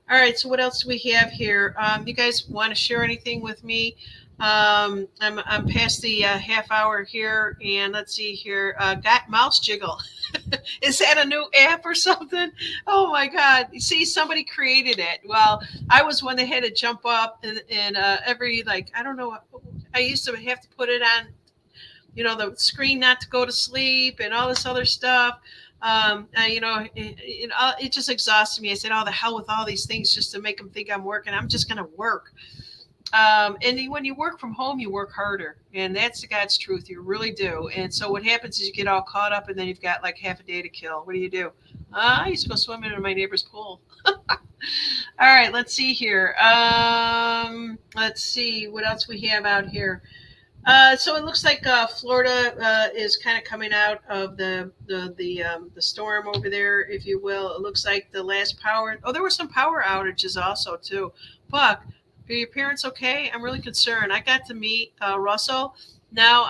All right, so what else do we have here? You guys want to share anything with me? I'm past the half hour here, and let's see here. Got Mouse Jiggle. Is that a new app or something? Oh my God! You see, somebody created it. Well, I was one that had to jump up and every I don't know. I used to have to put it on, the screen not to go to sleep and all this other stuff. It just exhausted me. I said, "Oh, the hell with all these things just to make them think I'm working. I'm just going to work." And when you work from home, you work harder, and that's the God's truth. You really do. And so what happens is you get all caught up, and then you've got like half a day to kill. What do? I used to go swimming in my neighbor's pool. All right, let's see here. Let's see what else we have out here. So it looks like Florida is kind of coming out of the storm over there, if you will. It looks like the last power. Oh, there were some power outages also too. Buck, are your parents okay? I'm really concerned. I got to meet Russell. Now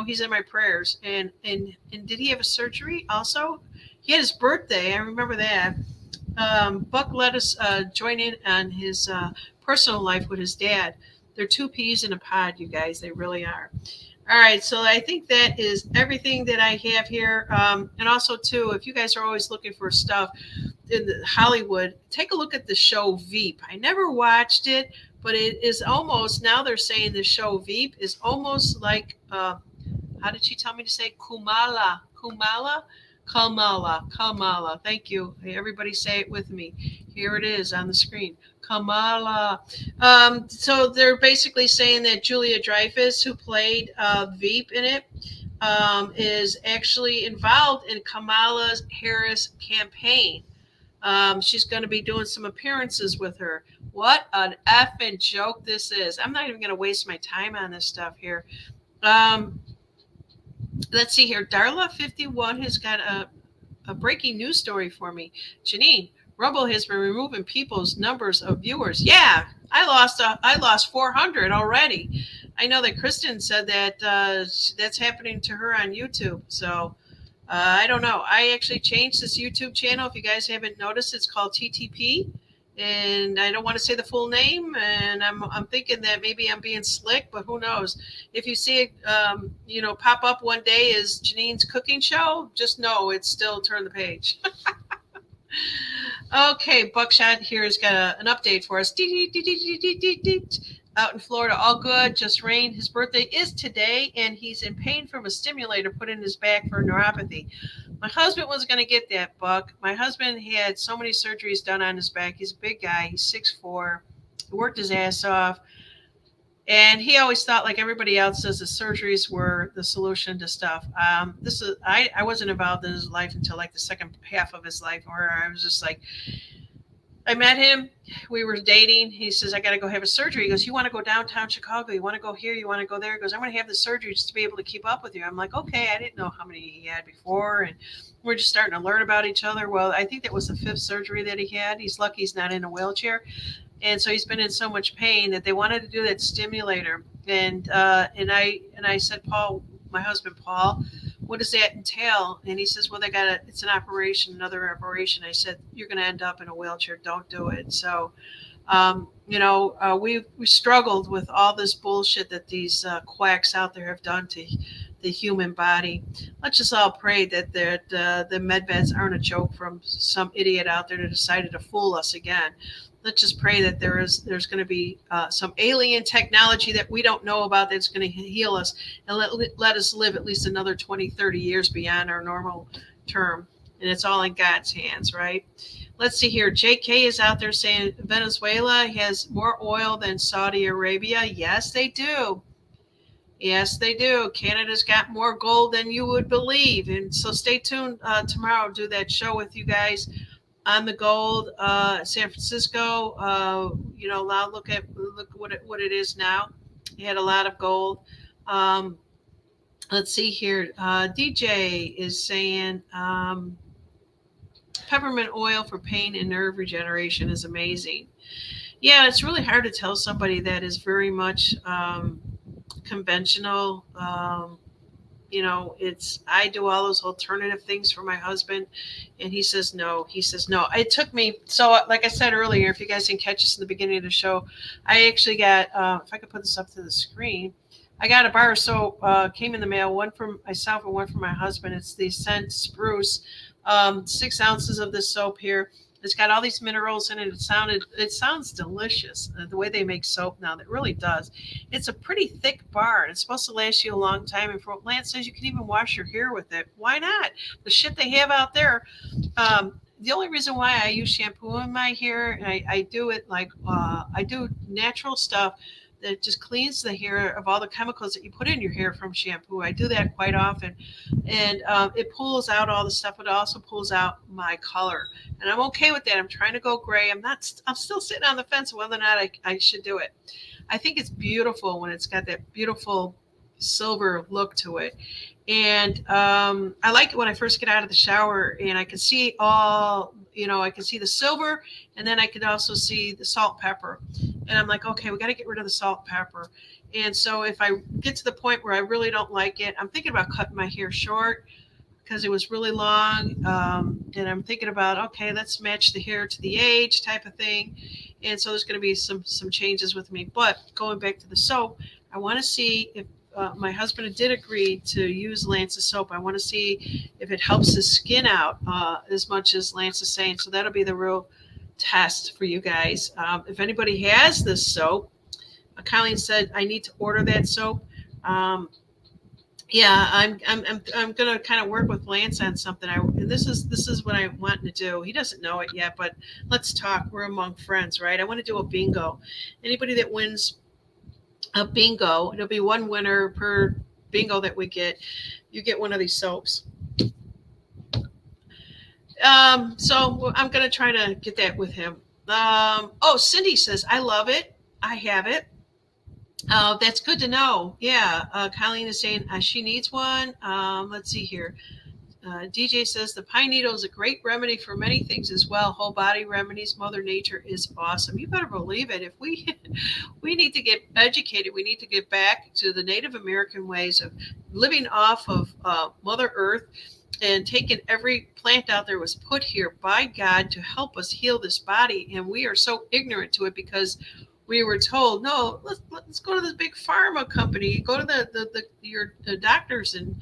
he's in my prayers. And did he have a surgery also? He had his birthday. I remember that. Buck let us join in on his personal life with his dad. They're 2 peas in a pod, you guys. They really are. All right, so I think that is everything that I have here. And also, too, if you guys are always looking for stuff in Hollywood, take a look at the show Veep. I never watched it, but it is almost, now they're saying the show Veep is almost like, how did she tell me to say? Kamala. Thank you. Hey, everybody say it with me. Here it is on the screen. Kamala. So they're basically saying that Julia Dreyfus, who played Veep in it, is actually involved in Kamala Harris' campaign. She's going to be doing some appearances with her. What an effing joke this is. I'm not even going to waste my time on this stuff here. Let's see here. Darla51 has got a breaking news story for me. Janine, Rumble has been removing people's numbers of viewers. Yeah, I lost 400 already. I know that Kristen said that that's happening to her on YouTube. So I don't know. I actually changed this YouTube channel. If you guys haven't noticed, it's called TTP. And I don't want to say the full name, and I'm thinking that maybe I'm being slick, but who knows? If you see it, pop up one day as Janine's cooking show, just know it's still Turn the Page. Okay, Buckshot here has got an update for us. Out in Florida, all good, just rain. His birthday is today, and he's in pain from a stimulator put in his back for neuropathy. My husband was going to get that, Buck. My husband had so many surgeries done on his back. He's a big guy. He's 6'4". He worked his ass off. And he always thought, like everybody else does, the surgeries were the solution to stuff. I wasn't involved in his life until like the second half of his life, where I was just like, I met him. We were dating. He says, I got to go have a surgery. He goes, you want to go downtown Chicago? You want to go here? You want to go there? He goes, I'm going to have the surgery just to be able to keep up with you. I'm like, okay. I didn't know how many he had before. And we're just starting to learn about each other. Well, I think that was the 5th surgery that he had. He's lucky he's not in a wheelchair. And so he's been in so much pain that they wanted to do that stimulator. And I said, Paul, my husband, Paul, what does that entail? And he says, well, it's an operation, another operation. I said, you're going to end up in a wheelchair. Don't do it. So, we struggled with all this bullshit that these quacks out there have done to the human body. Let's just all pray that the med beds aren't a joke from some idiot out there that decided to fool us again. Let's just pray that there's going to be some alien technology that we don't know about that's going to heal us and let us live at least another 20, 30 years beyond our normal term. And it's all in God's hands, right? Let's see here. JK is out there saying Venezuela has more oil than Saudi Arabia. Yes, they do. Yes, they do. Canada's got more gold than you would believe. And so stay tuned tomorrow. I'll do that show with you guys on the gold. San Francisco, now look what it is now. He had a lot of gold. Let's see here. DJ is saying peppermint oil for pain and nerve regeneration is amazing. Yeah, it's really hard to tell somebody that is very much conventional. I do all those alternative things for my husband, and he says no. It took me, so like I said earlier, if you guys didn't catch us in the beginning of the show, I actually got, if I could put this up to the screen, I got a bar of soap, came in the mail, one for myself and one for my husband. It's the Scent Spruce, 6 ounces of this soap here. It's got all these minerals in it. It sounds delicious. The way they make soap now, that really does. It's a pretty thick bar. It's supposed to last you a long time. And Lance says you can even wash your hair with it. Why not? The shit they have out there. The only reason why I use shampoo in my hair, and I do it like I do natural stuff that just cleans the hair of all the chemicals that you put in your hair from shampoo. I do that quite often, and it pulls out all the stuff. It also pulls out my color, and I'm okay with that. I'm trying to go gray. I'm still sitting on the fence whether or not I should do it. I think it's beautiful when it's got that beautiful silver look to it. And I like it when I first get out of the shower and I can see I can see the silver, and then I can also see the salt pepper. And I'm like, okay, we got to get rid of the salt pepper. And so if I get to the point where I really don't like it, I'm thinking about cutting my hair short because it was really long. And I'm thinking about, okay, let's match the hair to the age type of thing. And so there's going to be some changes with me. But going back to the soap, I want to see if my husband did agree to use Lance's soap. I want to see if it helps his skin out as much as Lance is saying. So that'll be the real test for you guys. If anybody has this soap, Colleen said I need to order that soap. Yeah, I'm gonna kind of work with Lance on something. And this is what I want to do. He doesn't know it yet, but let's talk. We're among friends, right? I want to do a bingo. Anybody that wins a bingo, it'll be one winner per bingo that we get. You get one of these soaps. So I'm gonna try to get that with him. Oh, Cindy says I love it. I have it. That's good to know. Yeah, Colleen is saying she needs one. Let's see here. DJ says the pine needle is a great remedy for many things as well. Whole body remedies. Mother Nature is awesome. You better believe it. If we we need to get educated, we need to get back to the Native American ways of living off of Mother Earth and taking every plant out there was put here by God to help us heal this body. And we are so ignorant to it because we were told, no, let's go to this big pharma company, go to the doctors, and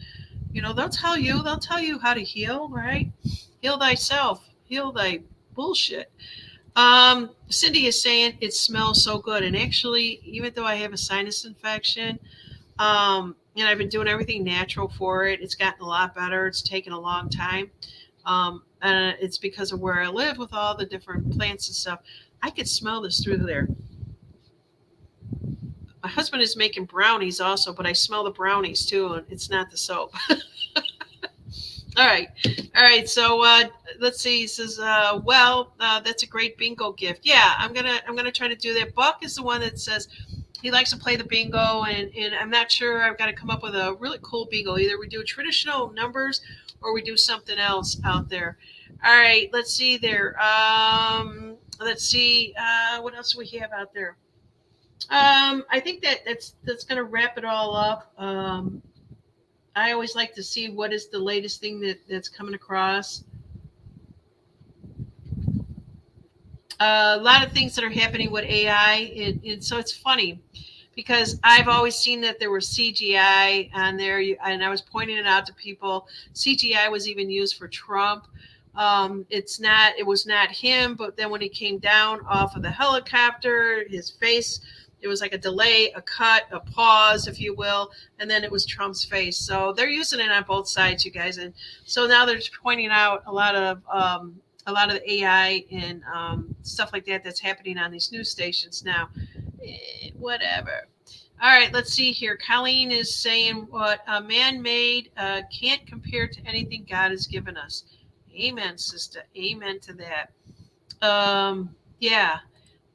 they'll tell you how to heal, right? Heal thyself, heal thy bullshit. Cindy is saying it smells so good, and actually, even though I have a sinus infection, and I've been doing everything natural for it, it's gotten a lot better. It's taken a long time, and it's because of where I live with all the different plants and stuff. I could smell this through there. My husband is making brownies also, but I smell the brownies too, and it's not the soap. All right. So let's see. He says, that's a great bingo gift. Yeah, I'm gonna try to do that. Buck is the one that says he likes to play the bingo, and I'm not sure. I've got to come up with a really cool bingo. Either we do traditional numbers or we do something else out there. All right. Let's see there. Let's see. What else do we have out there? I think that's going to wrap it all up. I always like to see what is the latest thing that's coming across. A lot of things that are happening with AI, and so it's funny because I've always seen that there was CGI on there, and I was pointing it out to people. CGI was even used for Trump. It was not him, but then when he came down off of the helicopter, his face, it was like a delay, a cut, a pause, if you will, and then it was Trump's face. So they're using it on both sides, you guys, and so now they're just pointing out a lot of the AI and stuff like that that's happening on these news stations now. Whatever. All right, let's see here. Colleen is saying what man-made can't compare to anything God has given us. Amen, sister. Amen to that. Yeah.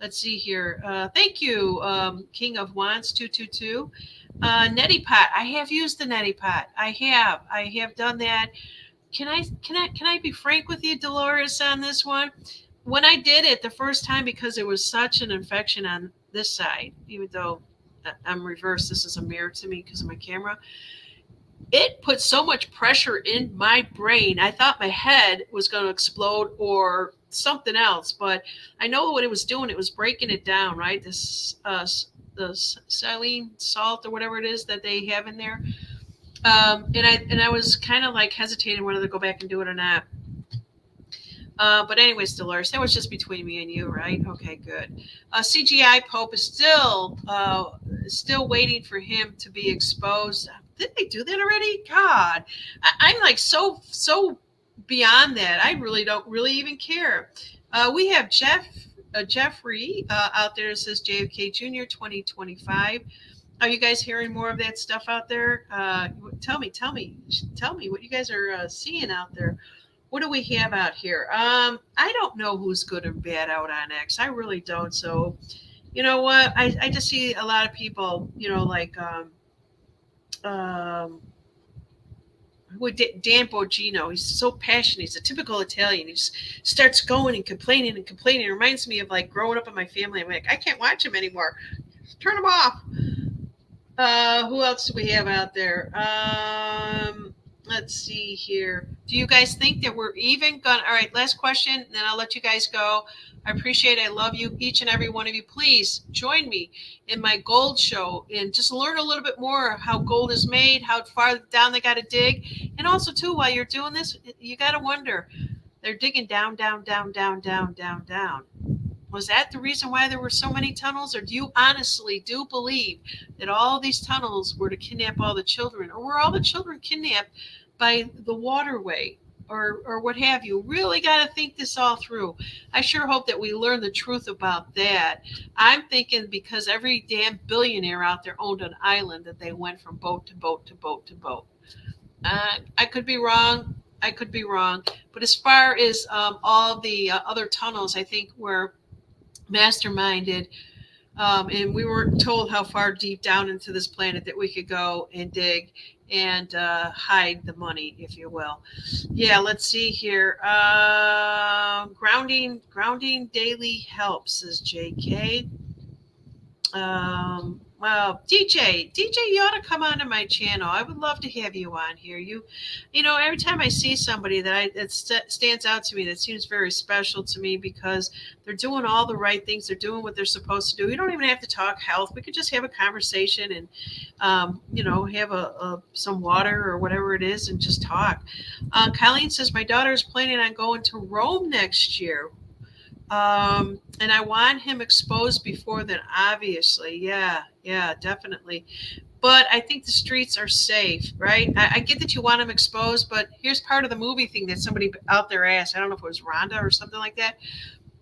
Let's see here. Thank you, King of Wands 222. Neti Pot. I have used the Neti Pot. I have done that. Can I be frank with you, Dolores, on this one? When I did it the first time, because there was such an infection on this side, even though I'm reversed, this is a mirror to me because of my camera. It put so much pressure in my brain. I thought my head was going to explode or something else, but I know what it was doing. It was breaking it down, right? This the saline salt or whatever it is that they have in there. And I was kind of like hesitating whether to go back and do it or not. But anyways, Dolores, that was just between me and you, right? Okay, good. CGI Pope is still waiting for him to be exposed. Did they do that already? God, I'm like so beyond that. I really don't even care. We have Jeffrey out there that says JFK Jr. 2025. Are you guys hearing more of that stuff out there? Tell me what you guys are seeing out there. What do we have out here? I don't know who's good or bad out on X. I really don't. So, you know what? I just see a lot of people, like with Dan Bongino. He's so passionate. He's a typical Italian. He just starts going and complaining. It reminds me of like growing up in my family. I'm like, I can't watch him anymore. Turn him off. Who else do we have out there? Let's see here. Do you guys think that we're even gonna? All right, last question, and then I'll let you guys go. I appreciate it. I love you, each and every one of you. Please join me in my gold show and just learn a little bit more of how gold is made, how far down they got to dig. And also, too, while you're doing this, you got to wonder, they're digging down, down, down, down, down, down, down. Was that the reason why there were so many tunnels? Or do you honestly do believe that all these tunnels were to kidnap all the children? Or were all the children kidnapped by the waterway? Or what have you? Really got to think this all through. I sure hope that we learn the truth about that. I'm thinking because every damn billionaire out there owned an island that they went from boat to boat to boat to boat. I could be wrong. I could be wrong. But as far as all the other tunnels, I think were masterminded, and we weren't told how far deep down into this planet that we could go and dig and hide the money, if you will. Yeah, let's see here. Grounding daily helps, says JK. Well, DJ, you ought to come onto my channel. I would love to have you on here. You know, every time I see somebody that stands out to me, that seems very special to me because they're doing all the right things. They're doing what they're supposed to do. We don't even have to talk health. We could just have a conversation and, have some water or whatever it is and just talk. Colleen says my daughter is planning on going to Rome next year. And I want him exposed before then, obviously. Yeah, definitely. But I think the streets are safe, right? I get that you want him exposed, but here's part of the movie thing that somebody out there asked. I don't know if it was Rhonda or something like that.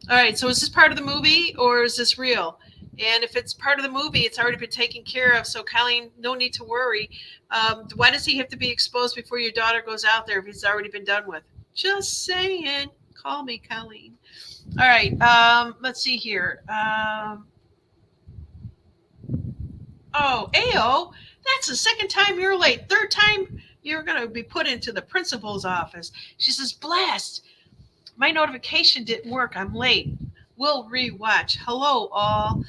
All right, so is this part of the movie or is this real? And if it's part of the movie, it's already been taken care of. So, Colleen, no need to worry. Why does he have to be exposed before your daughter goes out there if he's already been done with? Just saying. Call me, Colleen. All right, let's see here. Ao, that's the second time you're late. Third time you're going to be put into the principal's office. She says, blast, my notification didn't work. I'm late. We'll rewatch. Hello, all.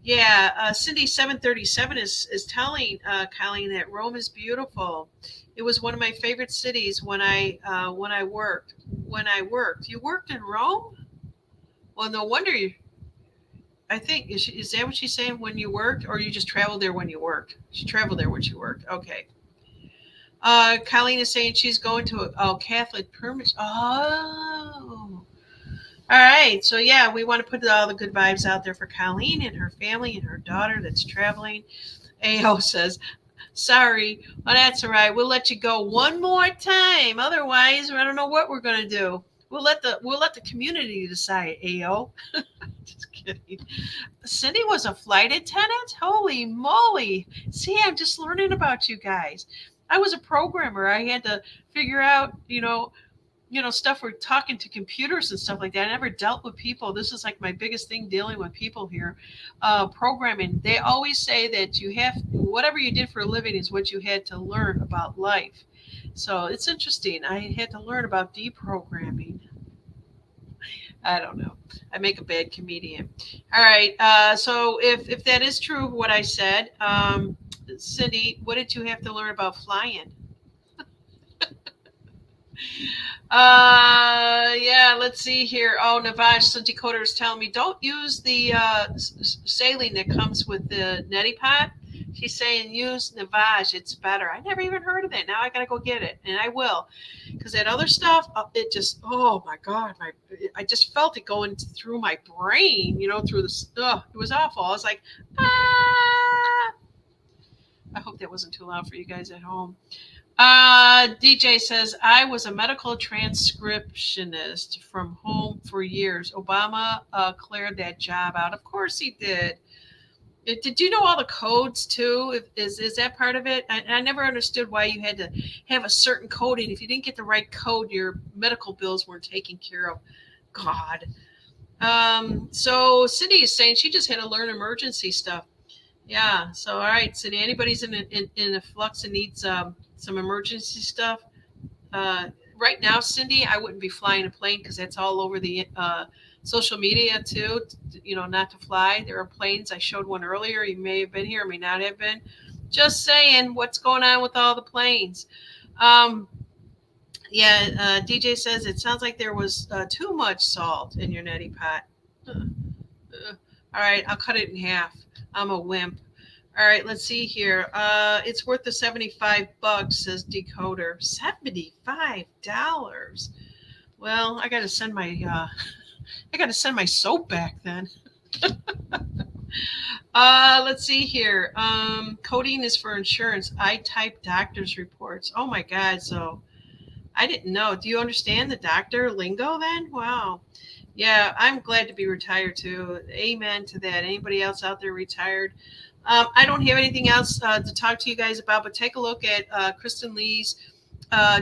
Yeah, Cindy 737 is telling Colleen that Rome is beautiful. It was one of my favorite cities when I worked. You worked in Rome? Well, no wonder you. I think is that what she's saying? When you worked, or you just traveled there when you worked? She traveled there when she worked. Okay. Colleen is saying she's going to a Catholic permit. Oh. All right. So yeah, we want to put all the good vibes out there for Colleen and her family and her daughter that's traveling. AO says, sorry. Well, that's all right. We'll let you go one more time. Otherwise, I don't know what we're going to do. We'll let the community decide, AO. Just kidding. Cindy was a flight attendant? Holy moly. See, I'm just learning about you guys. I was a programmer. I had to figure out, stuff. We're talking to computers and stuff like that. I never dealt with people. This is like my biggest thing, dealing with people here. Programming. They always say that whatever you did for a living is what you had to learn about life. So it's interesting. I had to learn about deprogramming. I don't know. I make a bad comedian. All right. So if that is true, what I said, Cindy, what did you have to learn about flying? Yeah, let's see here. Oh, Navash, some decoder is telling me don't use the saline that comes with the neti pot. She's saying use Navage. It's better. I never even heard of it. Now I got to go get it. And I will. Because that other stuff, it just, oh my God. I just felt it going through my brain, through the, it was awful. I was like, ah. I hope that wasn't too loud for you guys at home. DJ says, I was a medical transcriptionist from home for years. Obama cleared that job out. Of course he did. Did you know all the codes too? Is that part of it? I never understood why you had to have a certain coding. If you didn't get the right code, your medical bills weren't taken care of. God. So Cindy is saying she just had to learn emergency stuff. Yeah. So all right, Cindy. Anybody's in a flux and needs some emergency stuff. Right now, Cindy, I wouldn't be flying a plane because that's all over the social media too, not to fly. There are planes. I showed one earlier. You may have been here, may not have been. Just saying, what's going on with all the planes? DJ says it sounds like there was too much salt in your neti pot. All right, I'll cut it in half. I'm a wimp. All right, let's see here. It's worth the $75, says Decoder. $75. Well, I got to send my I got to send my soap back then. Let's see here. Coding is for insurance. I type doctor's reports. Oh my God. So I didn't know. Do you understand the doctor lingo then? Wow. Yeah, I'm glad to be retired too. Amen to that. Anybody else out there retired? I don't have anything else to talk to you guys about, but take a look at Kristen Lee's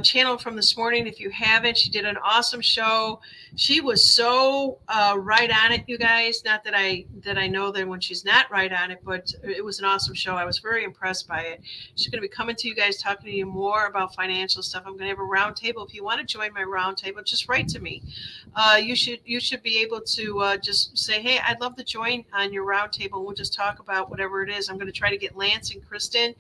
channel from this morning. If you haven't, she did an awesome show. She was so right on it, you guys. Not that I know that when she's not right on it, but it was an awesome show. I was very impressed by it. She's going to be coming to you guys, talking to you more about financial stuff. I'm going to have a round table. If you want to join my round table, just write to me. You should be able to just say, hey, I'd love to join on your round table. We'll just talk about whatever it is. I'm going to try to get Lance and Kristen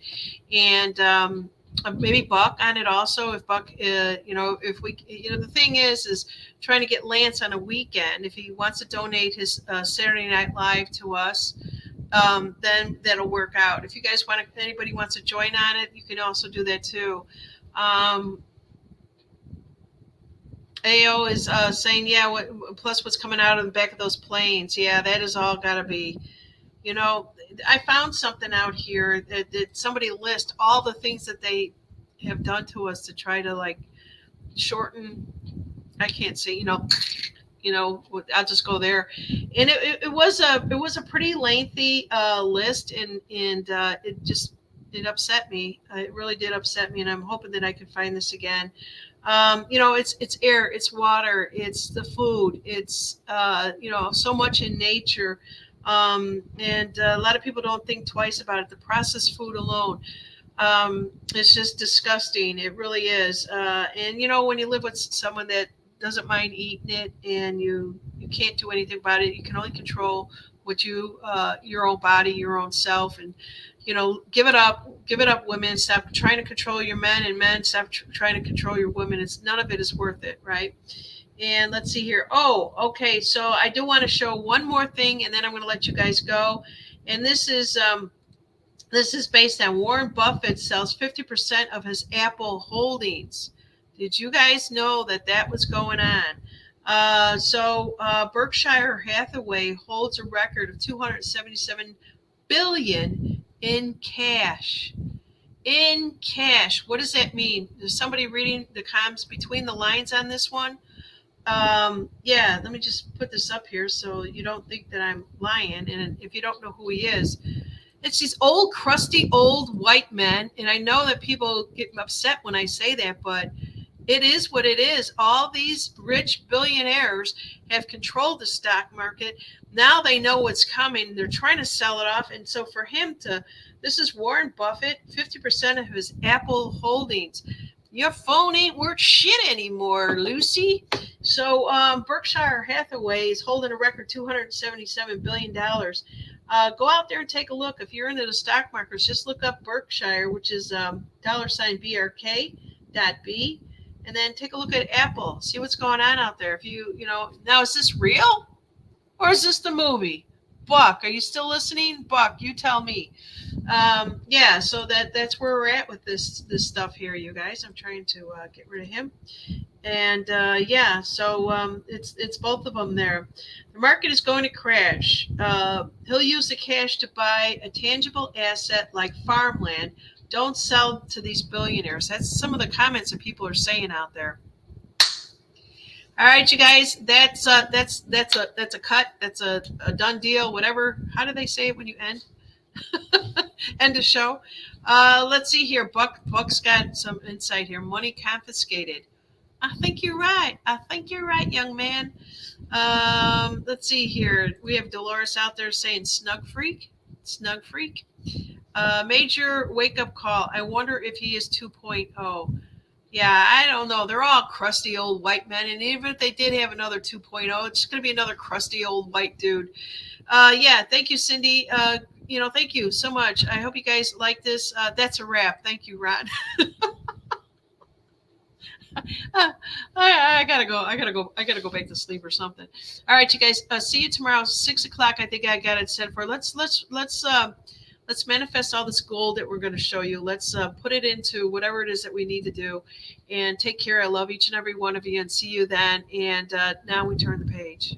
and maybe Buck on it also. If Buck, if we, the thing is trying to get Lance on a weekend. If he wants to donate his Saturday Night Live to us, then that'll work out. If you guys want to, anybody wants to join on it, you can also do that too. AO is saying, yeah, plus what's coming out of the back of those planes. Yeah, that is all got to be, I found something out here that somebody lists all the things that they have done to us to try to like shorten. I can't say, I'll just go there. And it was a pretty lengthy list, and it upset me. It really did upset me, and I'm hoping that I can find this again. It's air, it's water, it's the food, it's so much in nature. And a lot of people don't think twice about it. The processed food alone, it's just disgusting. It really is. And when you live with someone that doesn't mind eating it, and you can't do anything about it, you can only control what your own body, your own self, and give it up, women. Stop trying to control your men, and men, stop trying to control your women. None of it is worth it, right? And let's see here. Oh, okay. So I do want to show one more thing, and then I'm going to let you guys go. And this is based on Warren Buffett sells 50% of his Apple holdings. Did you guys know that was going on? So Berkshire Hathaway holds a record of $277 billion in cash. In cash. What does that mean? Is somebody reading the comments between the lines on this one? Yeah, let me just put this up here so you don't think that I'm lying. And if you don't know who he is, it's these old, crusty, old white men. And I know that people get upset when I say that, but it is what it is. All these rich billionaires have controlled the stock market. Now they know what's coming. They're trying to sell it off. And so for him this is Warren Buffett, 50% of his Apple holdings. Your phone ain't worth shit anymore, Lucy. So Berkshire Hathaway is holding a record $277 billion. Go out there and take a look. If you're into the stock markets, just look up Berkshire, which is $BRK.B, and then take a look at Apple. See what's going on out there. If now, is this real or is this the movie? Buck, are you still listening? Buck, you tell me. Yeah, so that's where we're at with this stuff here, you guys. I'm trying to get rid of him. And yeah, so it's both of them there. The market is going to crash. He'll use the cash to buy a tangible asset like farmland. Don't sell to these billionaires. That's some of the comments that people are saying out there. All right, you guys, that's a cut. That's a done deal. Whatever. How do they say it when you end? End the show. Let's see here. Buck's got some insight here. Money confiscated. I think you're right. Young man. Let's see here. We have Dolores out there saying snug freak. Major wake up call. I wonder if he is 2.0. Yeah, I don't know. They're all crusty old white men, and even if they did have another 2.0, it's going to be another crusty old white dude. Yeah, thank you, Cindy. Thank you so much. I hope you guys like this. That's a wrap. Thank you, Ron. I gotta go. I gotta go back to sleep or something. All right, you guys. See you tomorrow, 6:00. I think I got it set for. Let's manifest all this gold that we're going to show you. Let's put it into whatever it is that we need to do. And take care. I love each and every one of you, and see you then. And now we turn the page.